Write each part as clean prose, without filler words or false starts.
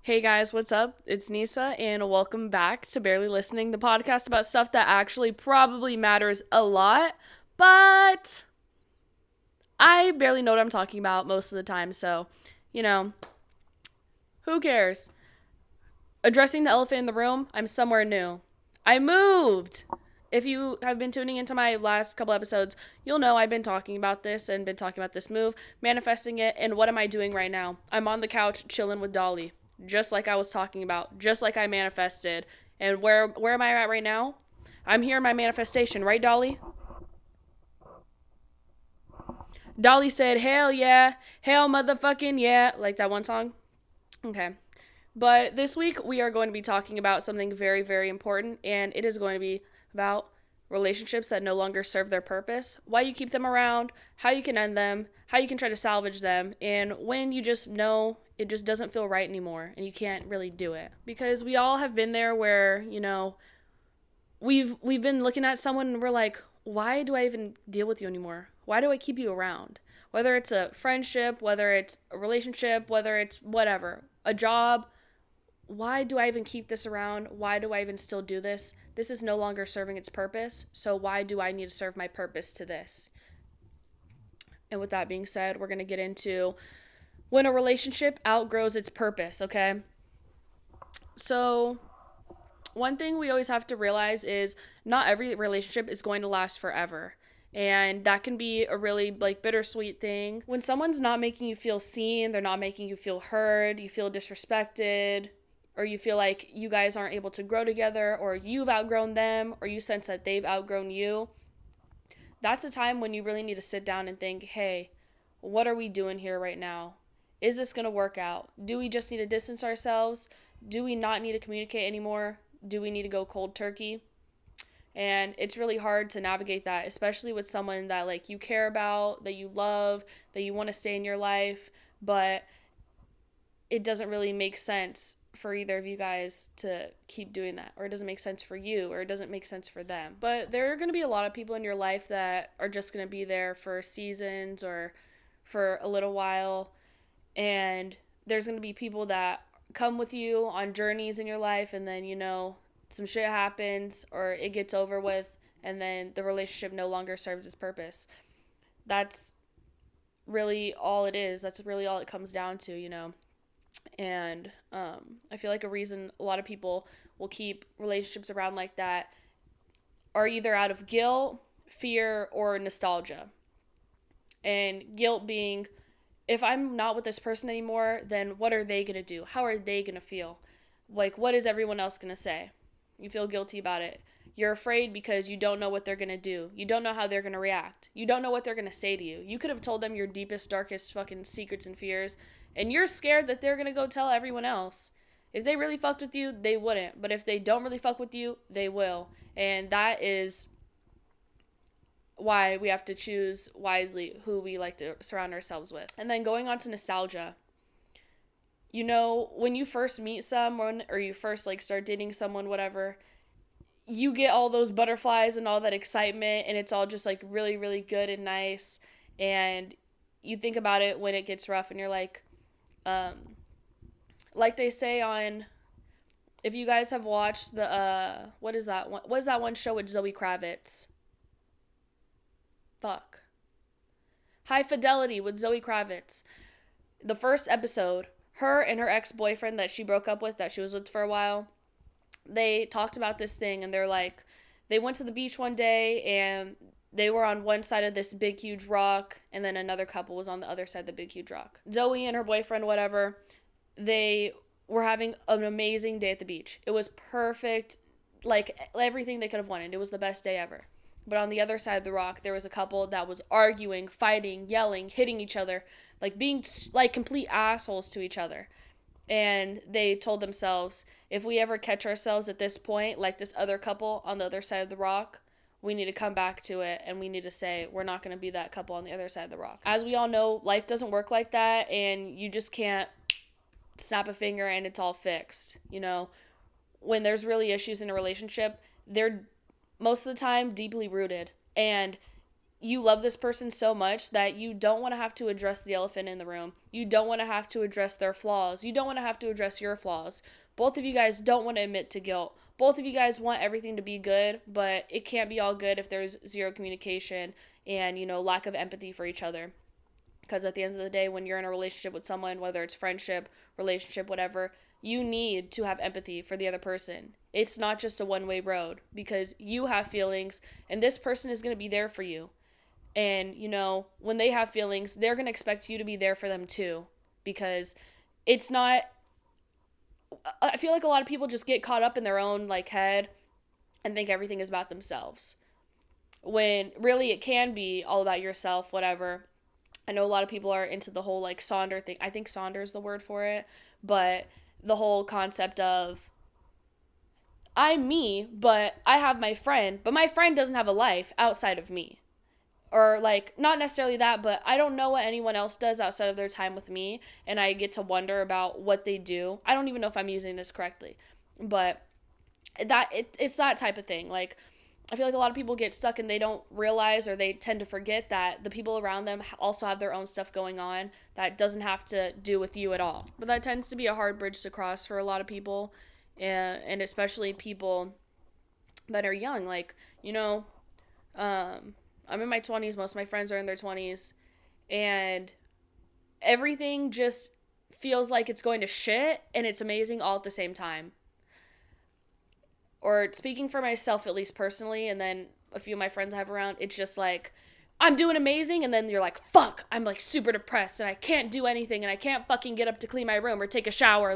Hey guys, what's up? It's Nisa, and welcome back to Barely Listening, the podcast about stuff that actually probably matters a lot, but I barely know what I'm talking about most of the time, so, you know, who cares? Addressing the elephant in the room, I'm somewhere new. I moved! If you have been tuning into my last couple episodes, you'll know I've been talking about this and been talking about this move, manifesting it, and what am I doing right now? I'm on the couch chilling with Dolly, just like I was talking about, just like I manifested. And where am I at right now? I'm here in my manifestation, right, Dolly? Dolly said, "Hell yeah, hell motherfucking yeah," like that one song. Okay. But this week we are going to be talking about something very, very important, and it is going to be about relationships that no longer serve their purpose, why you keep them around, how you can end them, how you can try to salvage them, and when you just know it just doesn't feel right anymore and you can't really do it. Because we all have been there where, we've been looking at someone and we're like, why do I even deal with you anymore? Why do I keep you around? Whether it's a friendship, whether it's a relationship, whether it's whatever, a job, why do I even keep this around? Why do I even still do this? This is no longer serving its purpose, so why do I need to serve my purpose to this? And with that being said, we're going to get into when a relationship outgrows its purpose, okay? So, one thing we always have to realize is not every relationship is going to last forever. And that can be a really bittersweet thing. When someone's not making you feel seen, they're not making you feel heard, you feel disrespected, or you feel like you guys aren't able to grow together, or you've outgrown them, or you sense that they've outgrown you, that's a time when you really need to sit down and think, hey, what are we doing here right now? Is this going to work out? Do we just need to distance ourselves? Do we not need to communicate anymore? Do we need to go cold turkey? And it's really hard to navigate that, especially with someone that you care about, that you love, that you want to stay in your life, but it doesn't really make sense for either of you guys to keep doing that, or it doesn't make sense for you, or it doesn't make sense for them. But there are going to be a lot of people in your life that are just going to be there for seasons or for a little while, and there's going to be people that come with you on journeys in your life, and then some shit happens or it gets over with, and then the relationship no longer serves its purpose. That's really all it is. That's really all it comes down to. And I feel like a reason a lot of people will keep relationships around like that are either out of guilt, fear, or nostalgia. And guilt being, if I'm not with this person anymore, then what are they going to do? How are they going to feel? What is everyone else going to say? You feel guilty about it. You're afraid because you don't know what they're going to do. You don't know how they're going to react. You don't know what they're going to say to you. You could have told them your deepest, darkest fucking secrets and fears, and you're scared that they're going to go tell everyone else. If they really fucked with you, they wouldn't. But if they don't really fuck with you, they will. And that is why we have to choose wisely who we like to surround ourselves with. And then going on to nostalgia. When you first meet someone or you first start dating someone, whatever, you get all those butterflies and all that excitement, and it's all just really, really good and nice. And you think about it when it gets rough, and you're like they say on, if you guys have watched the, what is that one show with Zoe Kravitz? Fuck. High Fidelity with Zoe Kravitz. The first episode, her and her ex-boyfriend that she broke up with, that she was with for a while, they talked about this thing, and they went to the beach one day, and they were on one side of this big, huge rock, and then another couple was on the other side of the big, huge rock. Zoe and her boyfriend, whatever, they were having an amazing day at the beach. It was perfect, everything they could have wanted. It was the best day ever. But on the other side of the rock, there was a couple that was arguing, fighting, yelling, hitting each other, being complete assholes to each other. And they told themselves, if we ever catch ourselves at this point, like this other couple on the other side of the rock, we need to come back to it, and we need to say, we're not going to be that couple on the other side of the rock. As we all know, life doesn't work like that, and you just can't snap a finger and it's all fixed. When there's really issues in a relationship, they're most of the time deeply rooted, and you love this person so much that you don't want to have to address the elephant in the room. You don't want to have to address their flaws. You don't want to have to address your flaws. Both of you guys don't want to admit to guilt. Both of you guys want everything to be good, but it can't be all good if there's zero communication and, lack of empathy for each other. Because at the end of the day, when you're in a relationship with someone, whether it's friendship, relationship, whatever, you need to have empathy for the other person. It's not just a one-way road, because you have feelings and this person is going to be there for you. And, when they have feelings, they're going to expect you to be there for them too. Because it's not, I feel like a lot of people just get caught up in their own head and think everything is about themselves. When really it can be all about yourself, whatever. I know a lot of people are into the whole Sonder thing. I think Sonder is the word for it. But the whole concept of, I'm me, but I have my friend, but my friend doesn't have a life outside of me. Or not necessarily that, but I don't know what anyone else does outside of their time with me, and I get to wonder about what they do. I don't even know if I'm using this correctly, but it's that type of thing. I feel like a lot of people get stuck and they don't realize, or they tend to forget that the people around them also have their own stuff going on that doesn't have to do with you at all. But that tends to be a hard bridge to cross for a lot of people, and especially people that are young. I'm in my 20s. Most of my friends are in their 20s. And everything just feels like it's going to shit and it's amazing all at the same time. Or speaking for myself, at least personally, and then a few of my friends I have around, it's just I'm doing amazing, and then you're fuck, I'm super depressed and I can't do anything and I can't fucking get up to clean my room or take a shower.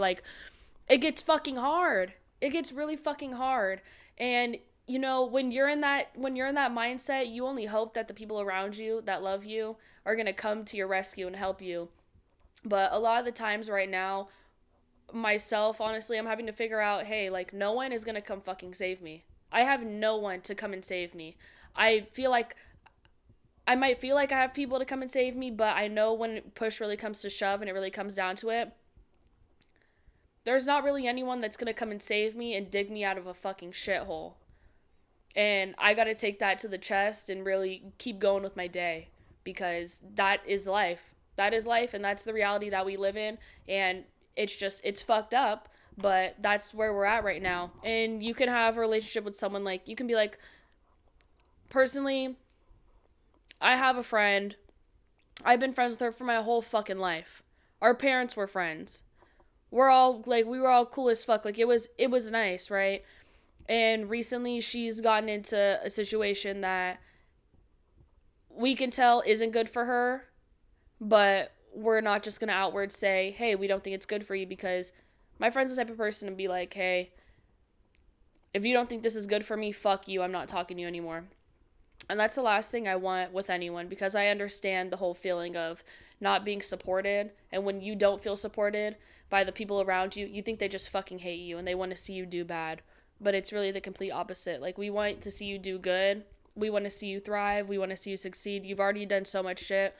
It gets fucking hard. It gets really fucking hard. And when you're in that mindset, you only hope that the people around you that love you are going to come to your rescue and help you. But a lot of the times right now, myself, honestly, I'm having to figure out, hey, no one is going to come fucking save me. I have no one to come and save me. I might feel like I have people to come and save me, but I know when push really comes to shove and it really comes down to it, there's not really anyone that's going to come and save me and dig me out of a fucking shithole. And I got to take that to the chest and really keep going with my day, because that is life. That is life, and that's the reality that we live in. And it's fucked up, but that's where we're at right now. And you can have a relationship with someone, you can be personally, I have a friend. I've been friends with her for my whole fucking life. Our parents were friends. We're all, we were all cool as fuck. It was nice, right? And recently she's gotten into a situation that we can tell isn't good for her, but we're not just going to outward say, hey, we don't think it's good for you, because my friend's the type of person to be hey, if you don't think this is good for me, fuck you, I'm not talking to you anymore. And that's the last thing I want with anyone, because I understand the whole feeling of not being supported. And when you don't feel supported by the people around you, you think they just fucking hate you and they want to see you do bad. But it's really the complete opposite. We want to see you do good. We want to see you thrive. We want to see you succeed. You've already done so much shit,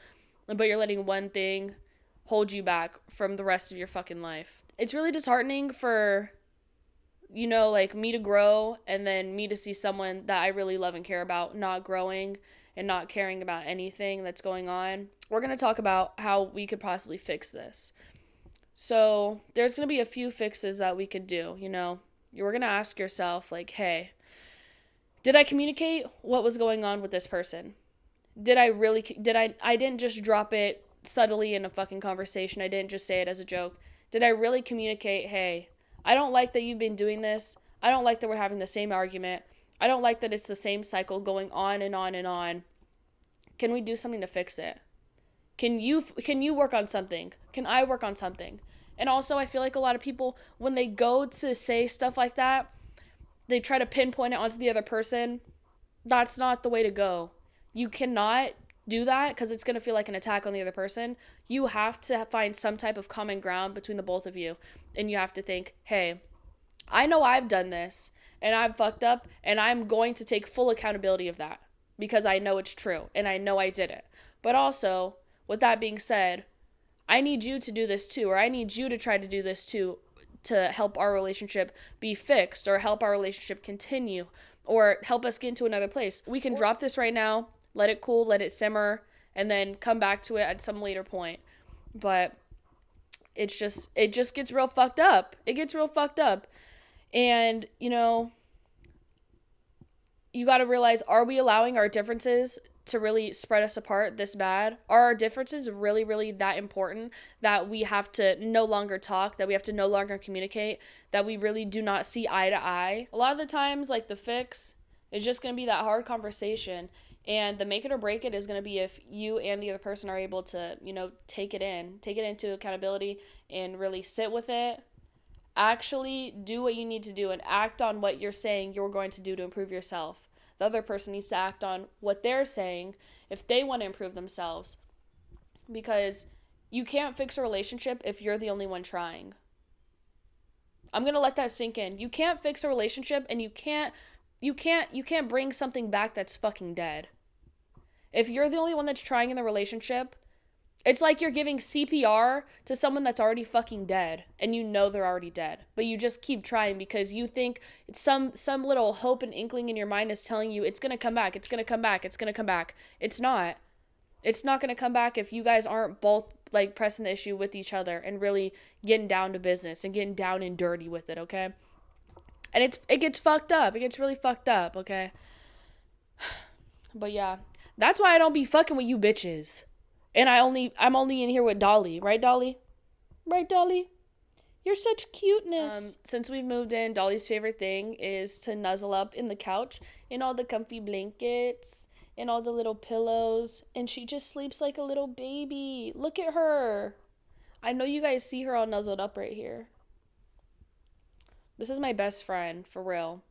but you're letting one thing hold you back from the rest of your fucking life. It's really disheartening for, me to grow, and then me to see someone that I really love and care about not growing and not caring about anything that's going on. We're going to talk about how we could possibly fix this. So there's going to be a few fixes that we could do, You're going to ask yourself, hey, did I communicate what was going on with this person? I didn't just drop it subtly in a fucking conversation. I didn't just say it as a joke. Did I really communicate, hey, I don't like that you've been doing this. I don't like that we're having the same argument. I don't like that it's the same cycle going on and on and on. Can we do something to fix it? Can you work on something? Can I work on something? And also, I feel like a lot of people, when they go to say stuff like that, they try to pinpoint it onto the other person. That's not the way to go. You cannot do that, because it's going to feel like an attack on the other person. You have to find some type of common ground between the both of you. And you have to think, hey, I know I've done this and I'm fucked up, and I'm going to take full accountability of that, because I know it's true and I know I did it. But also, with that being said, I need you to do this too, or I need you to try to do this too, to help our relationship be fixed, or help our relationship continue, or help us get into another place. We can drop this right now. let it cool, let it simmer, and then come back to it at some later point. But it just gets real fucked up. It gets real fucked up. And, you know, you got to realize, are we allowing our differences to really spread us apart this bad? Are our differences really, really that important that we have to no longer talk, that we have to no longer communicate, that we really do not see eye to eye? A lot of the times, like, the fix is just going to be that hard conversation. And the make it or break it is going to be if you and the other person are able to, you know, take it into accountability and really sit with it. Actually do what you need to do and act on what you're saying you're going to do to improve yourself. The other person needs to act on what they're saying if they want to improve themselves. Because you can't fix a relationship if you're the only one trying. I'm going to let that sink in. You can't fix a relationship, and you can't bring something back that's fucking dead. If you're the only one that's trying in the relationship, it's like you're giving CPR to someone that's already fucking dead, and you know they're already dead, but you just keep trying because you think it's some little hope and inkling in your mind is telling you it's going to come back, it's going to come back, it's going to come back. It's not. It's not going to come back if you guys aren't both like pressing the issue with each other and really getting down to business and getting down and dirty with it, okay? And it gets fucked up. It gets really fucked up, okay? But yeah, that's why I don't be fucking with you bitches. And I'm only in here with Dolly, right, Dolly? Right, Dolly? You're such cuteness. Since we've moved in, Dolly's favorite thing is to nuzzle up in the couch in all the comfy blankets and all the little pillows, and she just sleeps like a little baby. Look at her. I know you guys see her all nuzzled up right here. This is my best friend, for real.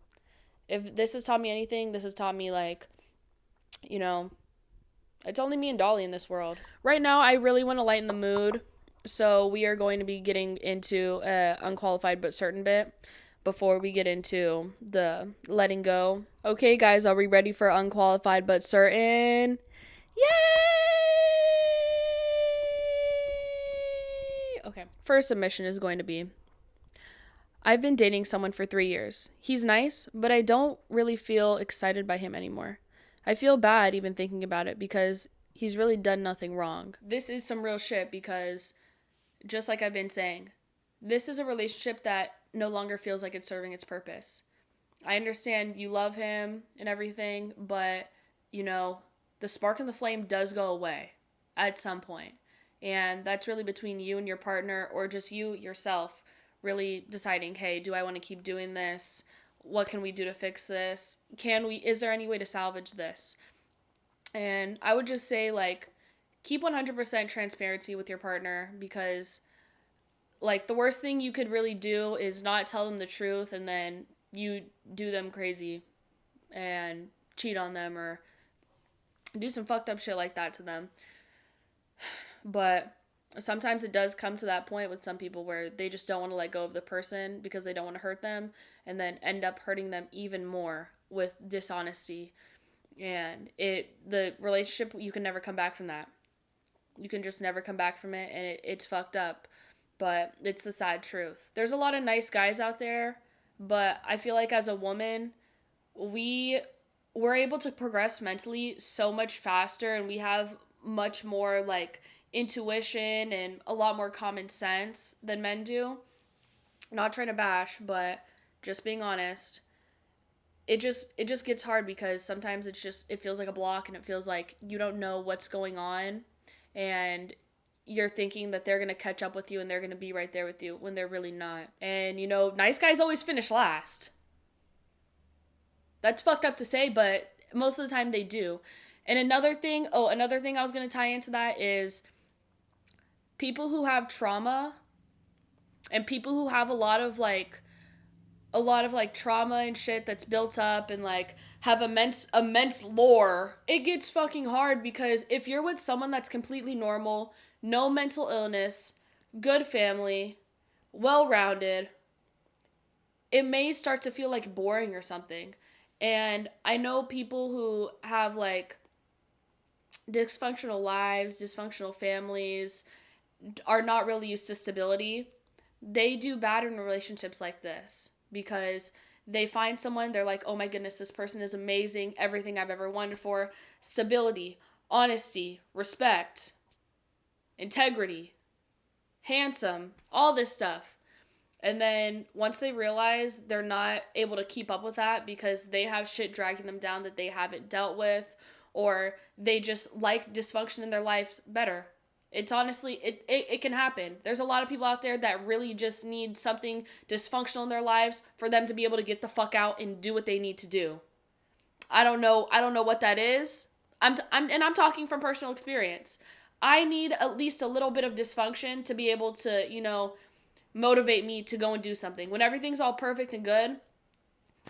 If this has taught me anything, this has taught me, like, you know, it's only me and Dolly in this world. Right now, I really want to lighten the mood, so we are going to be getting into unqualified but certain bit before we get into the letting go. Okay, guys, are we ready for unqualified but certain? Yay! Okay, first submission is going to be, I've been dating someone for 3 years. He's nice, but I don't really feel excited by him anymore. I feel bad even thinking about it because he's really done nothing wrong. This is some real shit because, just like I've been saying, this is a relationship that no longer feels like it's serving its purpose. I understand you love him and everything, but, you know, the spark and the flame does go away at some point. And that's really between you and your partner, or just you yourself really deciding, hey, do I want to keep doing this? What can we do to fix this? Is there any way to salvage this? And I would just say, like, keep 100% transparency with your partner, because, like, the worst thing you could really do is not tell them the truth and then you do them crazy and cheat on them or do some fucked up shit like that to them. But sometimes it does come to that point with some people where they just don't want to let go of the person because they don't want to hurt them, and then end up hurting them even more with dishonesty. And the relationship, you can never come back from that. You can just never come back from it, and it's fucked up. But it's the sad truth. There's a lot of nice guys out there, but I feel like as a woman, we're able to progress mentally so much faster, and we have much more, like, intuition and a lot more common sense than men do. Not trying to bash, but just being honest. It just gets hard because sometimes it feels like a block, and it feels like you don't know what's going on, and you're thinking that they're going to catch up with you and they're going to be right there with you when they're really not. And, you know, nice guys always finish last. That's fucked up to say, but most of the time they do. And another thing I was going to tie into that is people who have trauma and people who have a lot of trauma and shit that's built up and, like, have immense lore. It gets fucking hard because if you're with someone that's completely normal, no mental illness, good family, well-rounded, it may start to feel like boring or something. And I know people who have, like, dysfunctional lives, dysfunctional families, are not really used to stability. They do bad in relationships like this because They find someone, they're like, oh my goodness, this person is amazing, everything I've ever wanted for, stability, honesty, respect, integrity, handsome, all this stuff. And then once they realize they're not able to keep up with that because they have shit dragging them down that they haven't dealt with, or they just like dysfunction in their lives better. It's honestly, it can happen. There's a lot of people out there that really just need something dysfunctional in their lives for them to be able to get the fuck out and do what they need to do. I don't know what that is. I'm talking from personal experience. I need at least a little bit of dysfunction to be able to, motivate me to go and do something. When everything's all perfect and good,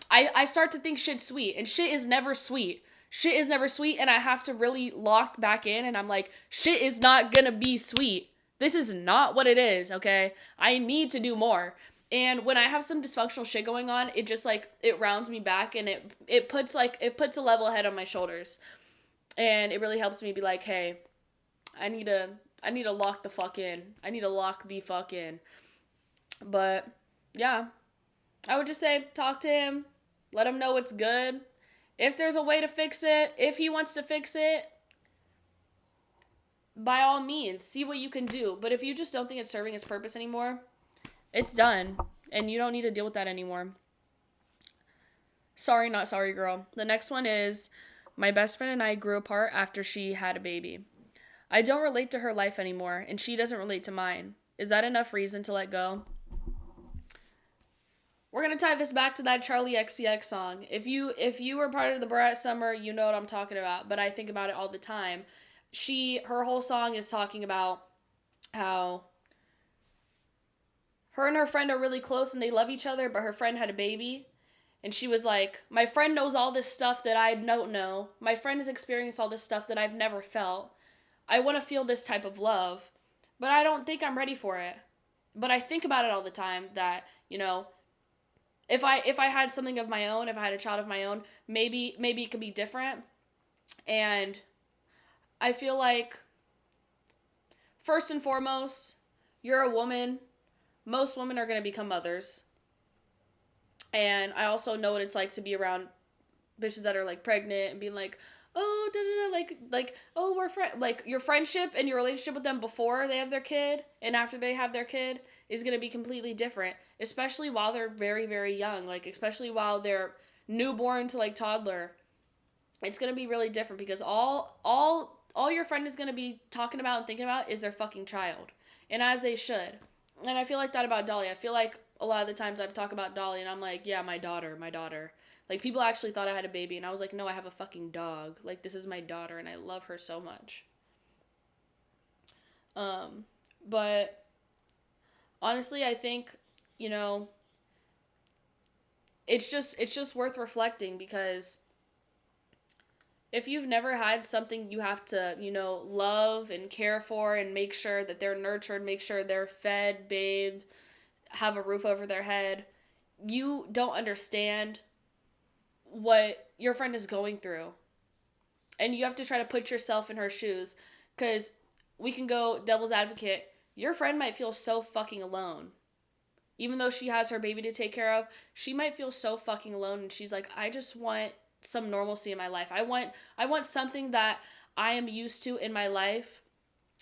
I start to think shit's sweet, and shit is never sweet. Shit is never sweet, and I have to really lock back in, and I'm like, shit is not gonna be sweet. This is not what it is, okay? I need to do more. And when I have some dysfunctional shit going on, it just like, it rounds me back, and it puts a level head on my shoulders. And it really helps me be like, hey, I need to lock the fuck in. I need to lock the fuck in. But yeah, I would just say, talk to him, let him know it's good. If there's a way to fix it, if he wants to fix it, by all means, see what you can do. But if you just don't think it's serving its purpose anymore, it's done. And you don't need to deal with that anymore. Sorry, not sorry, girl. The next one is, my best friend and I grew apart after she had a baby. I don't relate to her life anymore, and she doesn't relate to mine. Is that enough reason to let go? We're going to tie this back to that Charlie XCX song. If you were part of the Brat Summer, you know what I'm talking about, but I think about it all the time. Her whole song is talking about how her and her friend are really close and they love each other, but her friend had a baby. And she was like, my friend knows all this stuff that I don't know. My friend has experienced all this stuff that I've never felt. I want to feel this type of love, but I don't think I'm ready for it. But I think about it all the time that, if I had something of my own, if I had a child of my own, maybe it could be different. And I feel like, first and foremost, you're a woman. Most women are going to become mothers. And I also know what it's like to be around bitches that are like pregnant and being like, oh, oh, we're friends. Like, your friendship and your relationship with them before they have their kid and after they have their kid is going to be completely different, especially while they're very, very young. Like, especially while they're newborn to like toddler. It's going to be really different because all your friend is going to be talking about and thinking about is their fucking child. And as they should. And I feel like that about Dolly. I feel like a lot of the times I talk about Dolly and I'm like, yeah, my daughter. Like, people actually thought I had a baby, and I was like, no, I have a fucking dog. Like, this is my daughter, and I love her so much. But honestly, I think, it's just worth reflecting, because if you've never had something you have to, love and care for and make sure that they're nurtured, make sure they're fed, bathed, have a roof over their head, you don't understand what your friend is going through. And you have to try to put yourself in her shoes, because we can go devil's advocate. Your friend might feel so fucking alone. Even though she has her baby to take care of, she might feel so fucking alone, and she's like, I just want some normalcy in my life. I want something that I am used to in my life,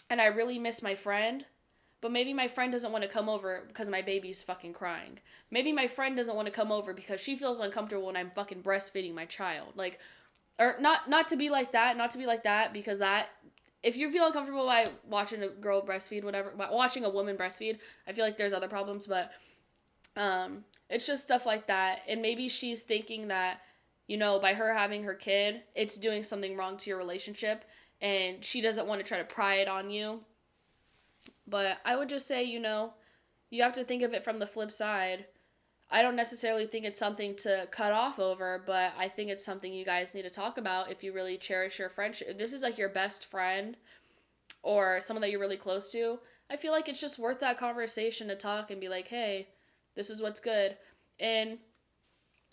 and I really miss my friend. But maybe my friend doesn't want to come over because my baby's fucking crying. Maybe my friend doesn't want to come over because she feels uncomfortable when I'm fucking breastfeeding my child. Like, or not to be like that, because that, if you feel uncomfortable by watching a girl breastfeed, whatever, watching a woman breastfeed, I feel like there's other problems, but it's just stuff like that. And maybe she's thinking that, by her having her kid, it's doing something wrong to your relationship, and she doesn't want to try to pry it on you. But I would just say, you have to think of it from the flip side. I don't necessarily think it's something to cut off over, but I think it's something you guys need to talk about if you really cherish your friendship. If this is like your best friend or someone that you're really close to, I feel like it's just worth that conversation to talk and be like, hey, this is what's good. And,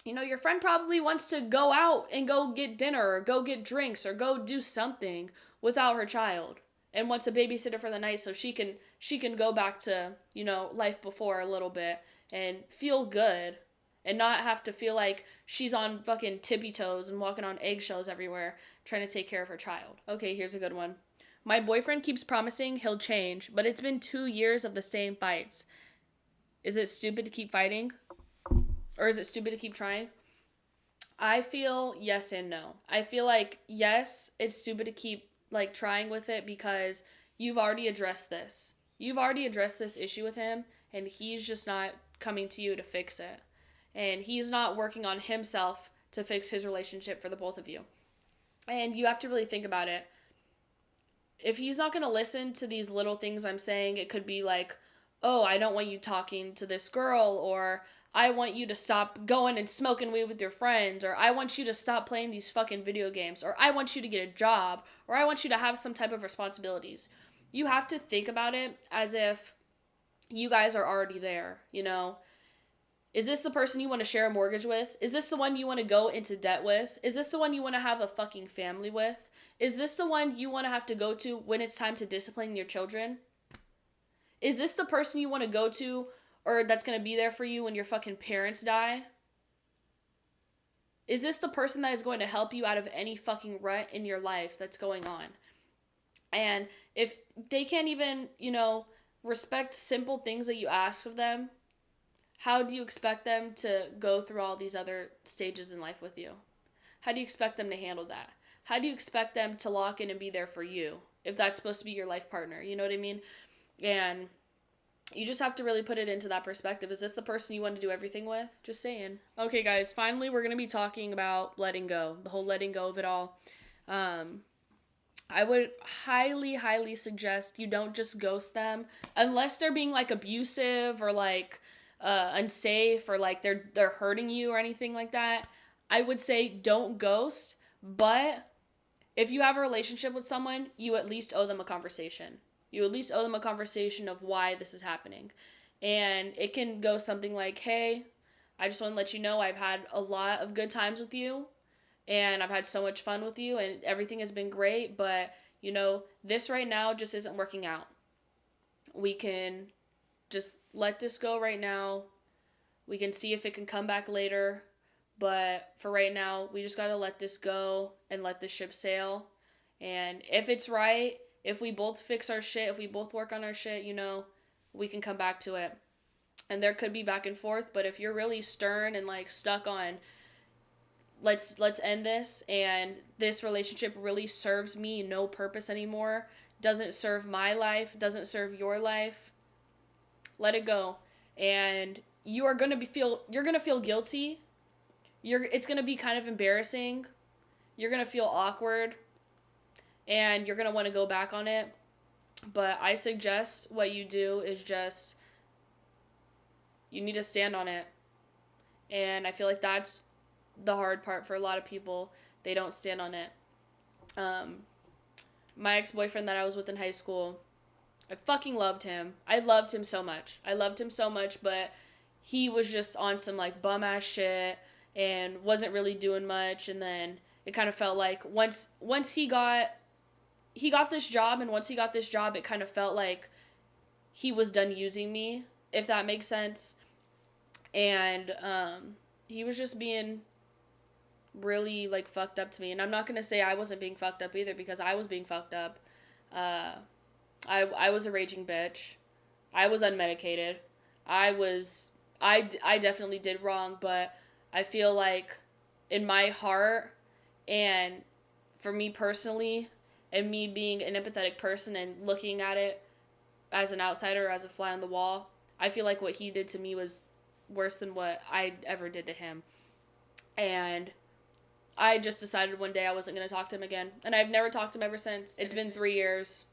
your friend probably wants to go out and go get dinner or go get drinks or go do something without her child, and wants a babysitter for the night so she can go back to, life before a little bit and feel good and not have to feel like she's on fucking tippy toes and walking on eggshells everywhere trying to take care of her child. Okay, here's a good one. My boyfriend keeps promising he'll change, but it's been 2 years of the same fights. Is it stupid to keep fighting? Or is it stupid to keep trying? I feel yes and no. I feel like, yes, it's stupid to keep, like, trying with it because you've already addressed this. You've already addressed this issue with him, and he's just not coming to you to fix it. And he's not working on himself to fix his relationship for the both of you. And you have to really think about it. If he's not going to listen to these little things I'm saying, it could be like, oh, I don't want you talking to this girl, or I want you to stop going and smoking weed with your friends, or I want you to stop playing these fucking video games, or I want you to get a job, or I want you to have some type of responsibilities. You have to think about it as if you guys are already there, you know? Is this the person you want to share a mortgage with? Is this the one you want to go into debt with? Is this the one you want to have a fucking family with? Is this the one you want to have to go to when it's time to discipline your children? Is this the person you want to go to or that's going to be there for you when your fucking parents die? Is this the person that is going to help you out of any fucking rut in your life that's going on? And if they can't even, you know, respect simple things that you ask of them, how do you expect them to go through all these other stages in life with you? How do you expect them to handle that? How do you expect them to lock in and be there for you if that's supposed to be your life partner? You know what I mean? And you just have to really put it into that perspective. Is this the person you want to do everything with? Just saying. Okay, guys, finally we're going to be talking about letting go, the whole letting go of it all. I would highly, highly suggest you don't just ghost them unless they're being like abusive or like unsafe or like they're hurting you or anything like that. I would say don't ghost, but if you have a relationship with someone, you at least owe them a conversation. You at least owe them a conversation of why this is happening. And it can go something like, hey, I just want to let you know I've had a lot of good times with you and I've had so much fun with you and everything has been great, but you know, this right now just isn't working out. We can just let this go right now. We can see if it can come back later. But for right now, we just got to let this go and let the ship sail. And if it's right, if we both fix our shit, if we both work on our shit, you know, we can come back to it. And there could be back and forth, but if you're really stern and like stuck on let's end this and this relationship really serves me no purpose anymore, doesn't serve my life, doesn't serve your life, let it go. And you're going to feel guilty. It's going to be kind of embarrassing. You're going to feel awkward and you're going to want to go back on it. But I suggest what you do is just, you need to stand on it. And I feel like that's the hard part for a lot of people. They don't stand on it. My ex-boyfriend that I was with in high school, I fucking loved him. I loved him so much. But he was just on some like bum ass shit and wasn't really doing much. And then it kind of felt like once he got this job, and once he got this job, it kind of felt like he was done using me, if that makes sense. And he was just being really like fucked up to me. And I'm not gonna say I wasn't being fucked up either, because I was being fucked up. I was a raging bitch. I was unmedicated. I definitely did wrong, but I feel like in my heart and for me personally, and me being an empathetic person and looking at it as an outsider, as a fly on the wall, I feel like what he did to me was worse than what I ever did to him. And I just decided one day I wasn't going to talk to him again. And I've never talked to him ever since. It's been 3 years.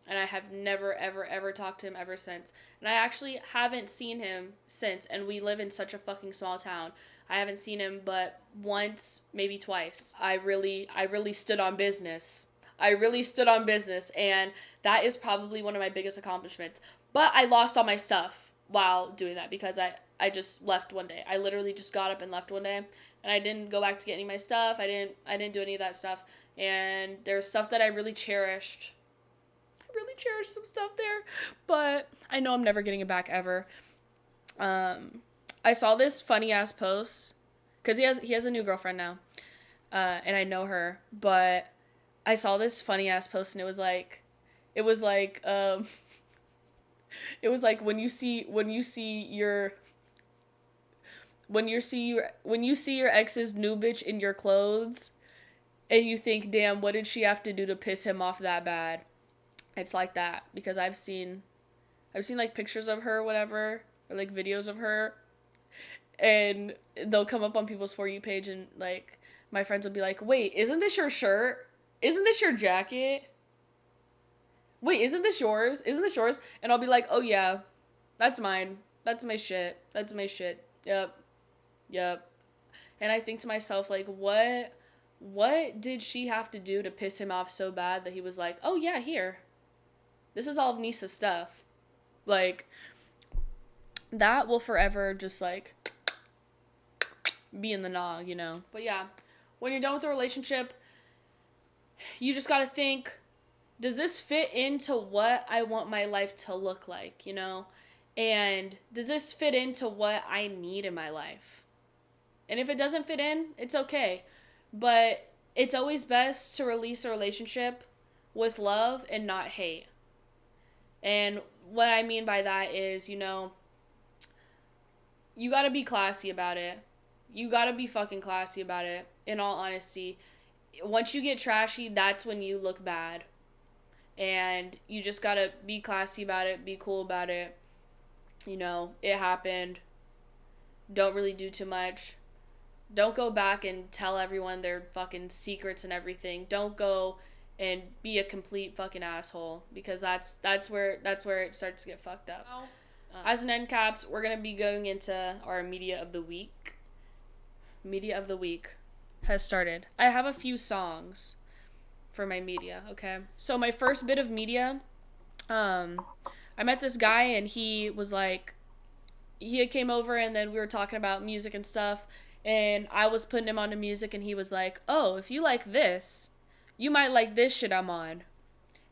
And I have never, ever, ever talked to him ever since. And I actually haven't seen him since. And we live in such a fucking small town. I haven't seen him but once, maybe twice. I really stood on business. And that is probably one of my biggest accomplishments. But I lost all my stuff while doing that, because I just left one day. I literally just got up and left one day. And I didn't go back to get any of my stuff. I didn't do any of that stuff. And there's stuff that I really cherished. I really cherished some stuff there. But I know I'm never getting it back ever. I saw this funny ass post because he has a new girlfriend now, and I know her, but I saw this funny ass post and it was like it was like when you see your ex's new bitch in your clothes and you think, damn, what did she have to do to piss him off that bad? It's like that, because I've seen like pictures of her or whatever, or like videos of her, and they'll come up on people's For You page, and like my friends will be like, wait, isn't this your shirt? Isn't this your jacket? Wait, isn't this yours? Isn't this yours? And I'll be like, oh yeah, that's mine. That's my shit. That's my shit. Yep. And I think to myself, like, what did she have to do to piss him off so bad that he was like, oh yeah, here. This is all of Nisa's stuff. Like, that will forever just, like, be in the nog, you know? But yeah, when you're done with a relationship, you just gotta think, does this fit into what I want my life to look like, you know? And does this fit into what I need in my life? And if it doesn't fit in, it's okay. But it's always best to release a relationship with love and not hate. And what I mean by that is, you know, you gotta be classy about it. You gotta be fucking classy about it, in all honesty. Once you get trashy, that's when you look bad. And you just gotta be classy about it, be cool about it. You know, it happened. Don't really do too much. Don't go back and tell everyone their fucking secrets and everything. Don't go and be a complete fucking asshole, because that's where it starts to get fucked up. As an end caps, we're gonna be going into our media of the week. Media of the week has started. I have a few songs for my media, okay? So my first bit of media, I met this guy and he was like, he came over and then we were talking about music and stuff, and I was putting him onto music and he was like, oh, if you like this, you might like this shit I'm on.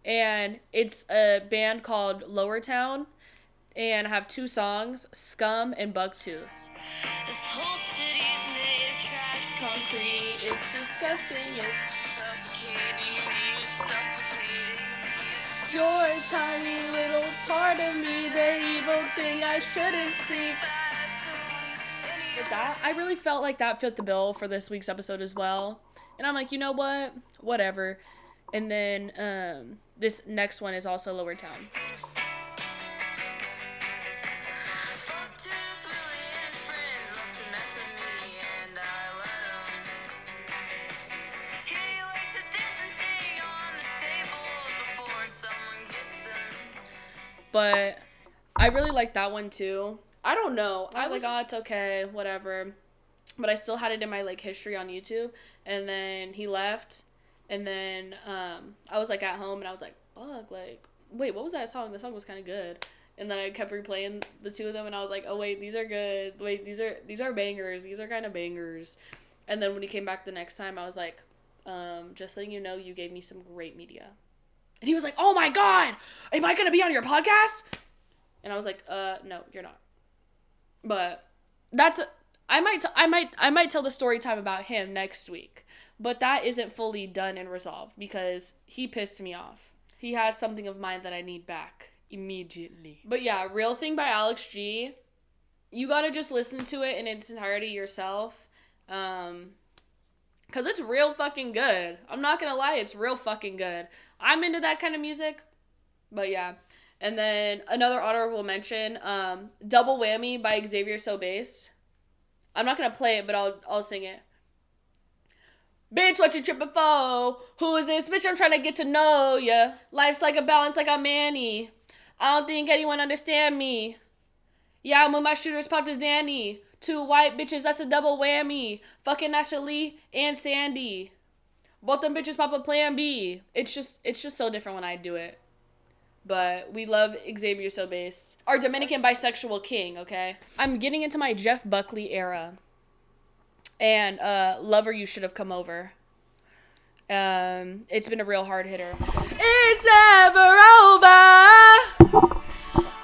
And it's a band called Lowertown, and I have 2 songs, Scum and Bucktooth. This whole city's made of trash, concrete, it's disgusting, it's suffocating me, it's suffocating. You're a tiny little part of me, the evil thing I shouldn't see. With that, I really felt like that fit the bill for this week's episode as well. And I'm like, you know what? Whatever. And then this next one is also Lowertown. But I really like that one too. I don't know. I was like, oh, it's okay, whatever. But I still had it in my like history on YouTube. And then he left. And then I was like at home and I was like, fuck, like, wait, what was that song? The song was kind of good. And then I kept replaying the 2 of them and I was like, oh wait, these are good. Wait, these are bangers. These are kind of bangers. And then when he came back the next time, I was like, just letting you know, you gave me some great media. And he was like, oh my God, am I going to be on your podcast? And I was like, no, you're not. But I might tell the story time about him next week. But that isn't fully done and resolved because he pissed me off. He has something of mine that I need back immediately. But yeah, Real Thing by Alex G. You gotta just listen to it in its entirety yourself. Cause it's real fucking good. I'm not gonna lie, it's real fucking good. I'm into that kind of music. But yeah. And then another honorable mention, Double Whammy by Xavier So Bass. I'm not gonna play it, but I'll sing it. Bitch, what you trippin' for? Who is this? Bitch, I'm trying to get to know ya. Life's like a balance, like I'm Manny. I don't think anyone understand me. Yeah, I'm with my shooters, pop to Zanny. 2 white bitches, that's a double whammy. Fucking Ashley and Sandy. Both them bitches pop a plan B. It's just so different when I do it. But we love Xavier So Bass. Our Dominican bisexual king, okay? I'm getting into my Jeff Buckley era. And Lover, You Should Have Come Over. It's been a real hard hitter. It's never over.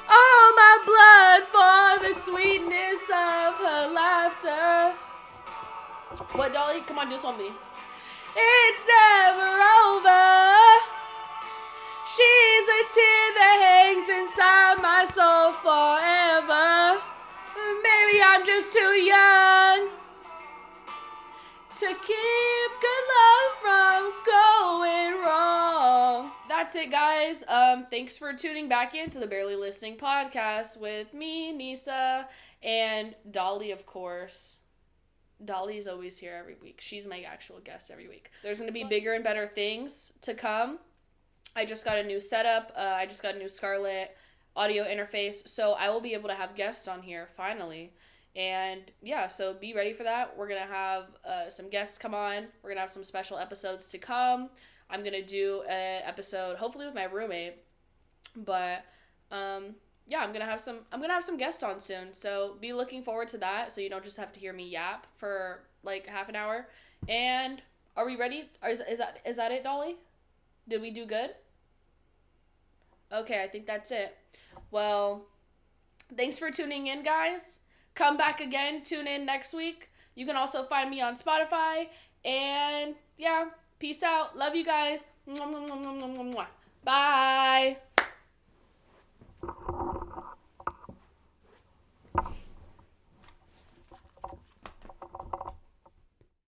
All my blood for the sweetness of after. What, Dolly? Come on, do this one me. It's never over. She's a tear that hangs inside my soul forever. Maybe I'm just too young to keep good love from going wrong. That's it, guys. Thanks for tuning back into the Barely Listening podcast with me, Nisa, and Dolly, of course. Dolly's always here every week. She's my actual guest every week. There's going to be bigger and better things to come. I just got a new setup. I just got a new Scarlett audio interface. So I will be able to have guests on here finally. And yeah, so be ready for that. We're going to have some guests come on. We're going to have some special episodes to come. I'm going to do an episode hopefully with my roommate. But yeah, I'm gonna have some guests on soon, so be looking forward to that, so you don't just have to hear me yap for like half an hour. And are we ready? Is that it, Dolly? Did we do good? Okay, I think that's it. Well, thanks for tuning in, guys. Come back again. Tune in next week. You can also find me on Spotify. And yeah, peace out. Love you guys. Bye.